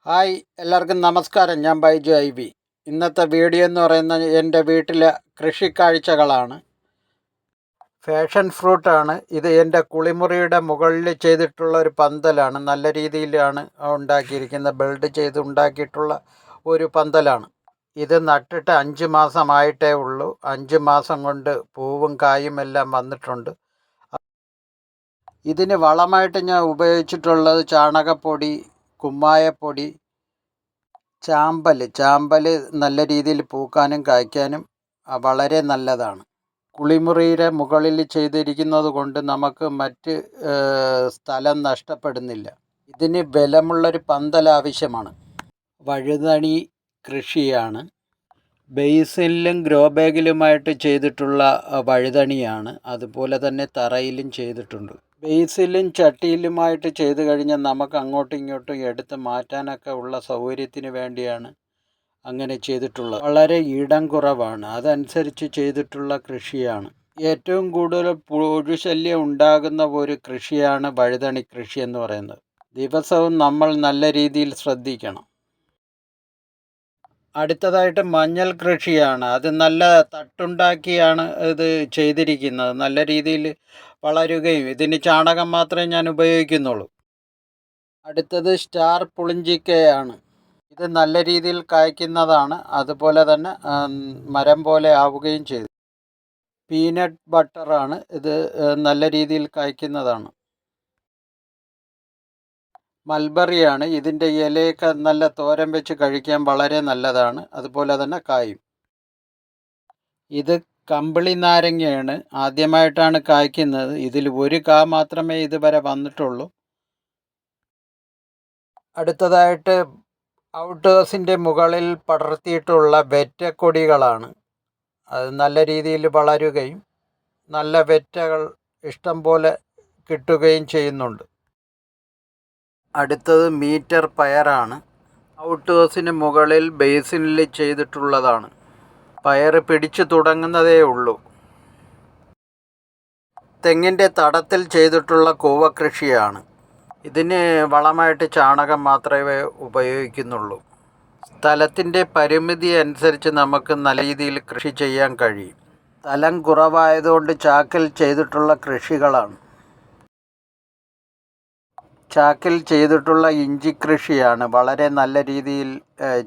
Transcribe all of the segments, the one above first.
Hi, എല്ലാവർക്കും നമസ്കാരം. ഞാൻ ബൈജു ഐ. ഇന്നത്തെ വീഡിയോ എന്ന് പറയുന്നത് എൻ്റെ വീട്ടിലെ കൃഷിക്കാഴ്ചകളാണ്. ഫാഷൻ ഫ്രൂട്ടാണ് ഇത്. എൻ്റെ കുളിമുറിയുടെ മുകളിൽ ചെയ്തിട്ടുള്ള ഒരു പന്തലാണ്. നല്ല രീതിയിലാണ് ഉണ്ടാക്കിയിരിക്കുന്നത്. ബിൽഡ് ചെയ്ത് ഉണ്ടാക്കിയിട്ടുള്ള ഒരു പന്തലാണ്. ഇത് നട്ടിട്ട് 5 മാസമായിട്ടേ ഉള്ളൂ. 5 മാസം കൊണ്ട് പൂവും കായും എല്ലാം വന്നിട്ടുണ്ട്. ഇതിന് വളമായിട്ട് ഞാൻ ഉപയോഗിച്ചിട്ടുള്ളത് ചാണകപ്പൊടി, കുമ്മായപ്പൊടി, ചാമ്പൽ നല്ല രീതിയിൽ പൂക്കാനും കായ്ക്കാനും വളരെ നല്ലതാണ്. കുളിമുറിയുടെ മുകളിൽ ചെയ്തിരിക്കുന്നത് കൊണ്ട് നമുക്ക് മറ്റ് സ്ഥലം നഷ്ടപ്പെടുന്നില്ല. ഇതിന് ബലമുള്ളൊരു പന്തൽ ആവശ്യമാണ്. വഴുതണി കൃഷിയാണ്. ബേസിനിലും ഗ്രോ ബാഗിലുമായിട്ട് ചെയ്തിട്ടുള്ള വഴുതണിയാണ്. അതുപോലെ തന്നെ തറയിലും ചെയ്തിട്ടുണ്ട്. ബേസിലും ചട്ടിയിലുമായിട്ട് ചെയ്ത് കഴിഞ്ഞാൽ നമുക്ക് അങ്ങോട്ടും ഇങ്ങോട്ടും എടുത്ത് മാറ്റാനൊക്കെ ഉള്ള സൗകര്യത്തിന് വേണ്ടിയാണ് അങ്ങനെ ചെയ്തിട്ടുള്ളത്. വളരെ ഇടം കുറവാണ്, അതനുസരിച്ച് ചെയ്തിട്ടുള്ള കൃഷിയാണ്. ഏറ്റവും കൂടുതൽ പുഴുശല്യം ഉണ്ടാകുന്ന ഒരു കൃഷിയാണ് വഴുതണി കൃഷി എന്ന് പറയുന്നത്. ദിവസവും നമ്മൾ നല്ല രീതിയിൽ ശ്രദ്ധിക്കണം. അടുത്തതായിട്ട് മഞ്ഞൾ കൃഷിയാണ്. അത് നല്ല തട്ടുണ്ടാക്കിയാണ് ഇത് ചെയ്തിരിക്കുന്നത്. നല്ല രീതിയിൽ വളരുകയും ഇതിന് ചാണകം മാത്രമേ ഞാൻ ഉപയോഗിക്കുന്നുള്ളൂ. അടുത്തത് സ്റ്റാർ പുളിഞ്ചിക്കയാണ്. ഇത് നല്ല രീതിയിൽ കായ്ക്കുന്നതാണ്. അതുപോലെ തന്നെ മരം പോലെ ആവുകയും ചെയ്തു. പീനട്ട് ബട്ടറാണ് ഇത്. നല്ല രീതിയിൽ കായ്ക്കുന്നതാണ്. മൽബറിയാണ്. ഇതിൻ്റെ ഇലയൊക്കെ നല്ല തോരൻ വെച്ച് കഴിക്കാൻ വളരെ നല്ലതാണ്. അതുപോലെ തന്നെ കായും. ഇത് കമ്പിളി നാരങ്ങയാണ്. ആദ്യമായിട്ടാണ് കായ്ക്കുന്നത്. ഇതിൽ ഒരു കാ മാത്രമേ ഇതുവരെ വന്നിട്ടുള്ളൂ. അടുത്തതായിട്ട് ഔട്ട്ഹൗസിൻ്റെ മുകളിൽ പടർത്തിയിട്ടുള്ള വെറ്റക്കൊടികളാണ്. അത് നല്ല രീതിയിൽ വളരുകയും നല്ല വെറ്റകൾ ഇഷ്ടം പോലെ കിട്ടുകയും ചെയ്യുന്നുണ്ട്. അടുത്തത് മീറ്റർ പയറാണ്. ഔട്ട്ഹൗസിന് മുകളിൽ ബേസിനിൽ ചെയ്തിട്ടുള്ളതാണ്. പയർ പിടിച്ചു തുടങ്ങുന്നതേ ഉള്ളൂ. തെങ്ങിൻ്റെ തടത്തിൽ ചെയ്തിട്ടുള്ള കൂവ കൃഷിയാണ്. ഇതിന് വളമായിട്ട് ചാണകം മാത്രമേ ഉപയോഗിക്കുന്നുള്ളൂ. സ്ഥലത്തിൻ്റെ പരിമിതി അനുസരിച്ച് നമുക്ക് നല്ല രീതിയിൽ കൃഷി ചെയ്യാൻ കഴിയും. സ്ഥലം കുറവായതുകൊണ്ട് ചാക്കിൽ ചെയ്തിട്ടുള്ള കൃഷികളാണ്. ചാക്കിൽ ചെയ്തിട്ടുള്ള ഇഞ്ചി കൃഷിയാണ്. വളരെ നല്ല രീതിയിൽ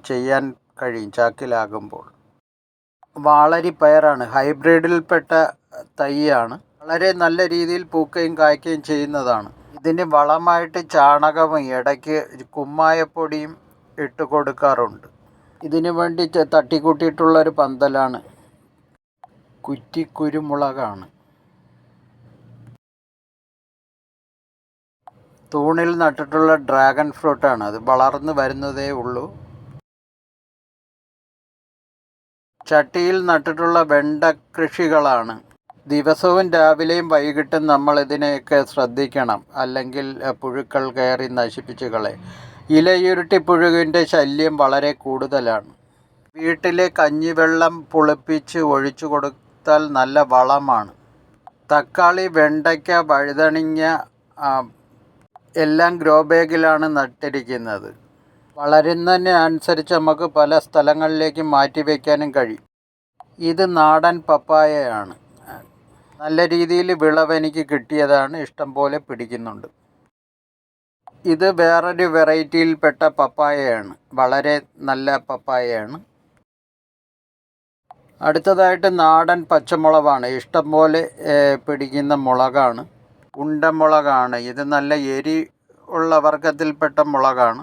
ചെയ്യാൻ കഴിയും ചാക്കിലാകുമ്പോൾ. വാളരി പയറാണ്. ഹൈബ്രിഡിൽപ്പെട്ട തൈയാണ്. വളരെ നല്ല രീതിയിൽ പൂക്കുകയും കായ്ക്കുകയും ചെയ്യുന്നതാണ്. ഇതിന് വളമായിട്ട് ചാണകവും ഇടയ്ക്ക് കുമ്മായപ്പൊടിയും ഇട്ട് കൊടുക്കാറുണ്ട്. ഇതിനു വേണ്ടി തട്ടിക്കൂട്ടിയിട്ടുള്ളൊരു പന്തലാണ്. കുറ്റിക്കുരുമുളകാണ്. തൂണിൽ നട്ടിട്ടുള്ള ഡ്രാഗൺ ഫ്രൂട്ടാണ്. അത് വളർന്നു വരുന്നതേ ഉള്ളൂ. ചട്ടിയിൽ നട്ടിട്ടുള്ള വെണ്ട കൃഷികളാണ്. ദിവസവും രാവിലെയും വൈകിട്ടും നമ്മൾ ഇതിനെയൊക്കെ ശ്രദ്ധിക്കണം. അല്ലെങ്കിൽ പുഴുക്കൾ കയറി നശിപ്പിച്ച് കളയും. ഇലയുരുട്ടി പുഴുവിൻ്റെ ശല്യം വളരെ കൂടുതലാണ്. വീട്ടിലെ കഞ്ഞിവെള്ളം പുളിപ്പിച്ച് ഒഴിച്ചു കൊടുത്താൽ നല്ല വളമാണ്. തക്കാളി, വെണ്ടയ്ക്ക, വഴുതണിങ്ങ എല്ലാം ഗ്രോ ബാഗിലാണ് നട്ടിരിക്കുന്നത്. വളരുന്നതിന് അനുസരിച്ച് നമുക്ക് പല സ്ഥലങ്ങളിലേക്ക് മാറ്റി വയ്ക്കാനും കഴിയും. ഇത് നാടൻ പപ്പായയാണ്. നല്ല രീതിയിൽ വിളവ് എനിക്ക് കിട്ടിയതാണ്. ഇഷ്ടം പോലെ പിടിക്കുന്നുണ്ട്. ഇത് വേറൊരു വെറൈറ്റിയിൽപ്പെട്ട പപ്പായയാണ്. വളരെ നല്ല പപ്പായയാണ്. അടുത്തതായിട്ട് നാടൻ പച്ചമുളകാണ്. ഇഷ്ടം പോലെ പിടിക്കുന്ന മുളകാണ്. ഉണ്ടമുളകാണ്. ഇത് നല്ല എരി ഉള്ള വർഗത്തിൽപ്പെട്ട മുളകാണ്.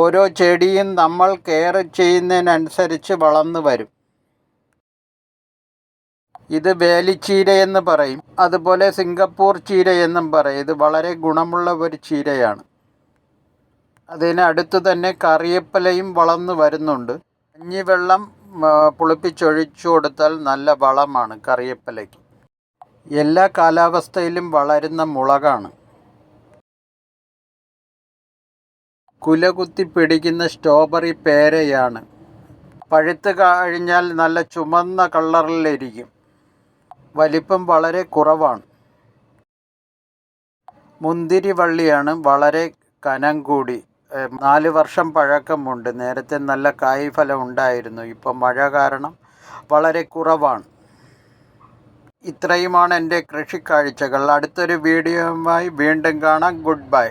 ഓരോ ചെടിയും നമ്മൾ കെയർ ചെയ്യുന്നതിനനുസരിച്ച് വളർന്നു വരും. ഇത് വേലിച്ചീരയെന്ന് പറയും. അതുപോലെ സിംഗപ്പൂർ ചീര എന്നും പറയും. ഇത് വളരെ ഗുണമുള്ള ഒരു ചീരയാണ്. അതിനടുത്ത് തന്നെ കറിവേപ്പിലയും വളർന്നു വരുന്നുണ്ട്. കഞ്ഞിവെള്ളം പുളിപ്പിച്ചൊഴിച്ചു കൊടുത്താൽ നല്ല വളമാണ് കറിവേപ്പിലയ്ക്ക്. എല്ലാ കാലാവസ്ഥയിലും വളരുന്ന മുളകാണ്. കുലകുത്തി പിടിക്കുന്ന സ്ട്രോബെറി പേരയാണ്. പഴുത്ത് കഴിഞ്ഞാൽ നല്ല ചുമന്ന കളറിലിരിക്കും. വലിപ്പം വളരെ കുറവാണ്. മുന്തിരി വള്ളിയാണ്. വളരെ കനം കൂടി 4 വർഷം പഴക്കമുണ്ട്. നേരത്തെ നല്ല കായ്ഫലം ഉണ്ടായിരുന്നു. ഇപ്പോൾ മഴ കാരണം വളരെ കുറവാണ്. ഇത്രയുമാണ് എൻ്റെ കൃഷിക്കാഴ്ചകൾ. അടുത്തൊരു വീഡിയോയുമായി വീണ്ടും കാണാം. Good bye.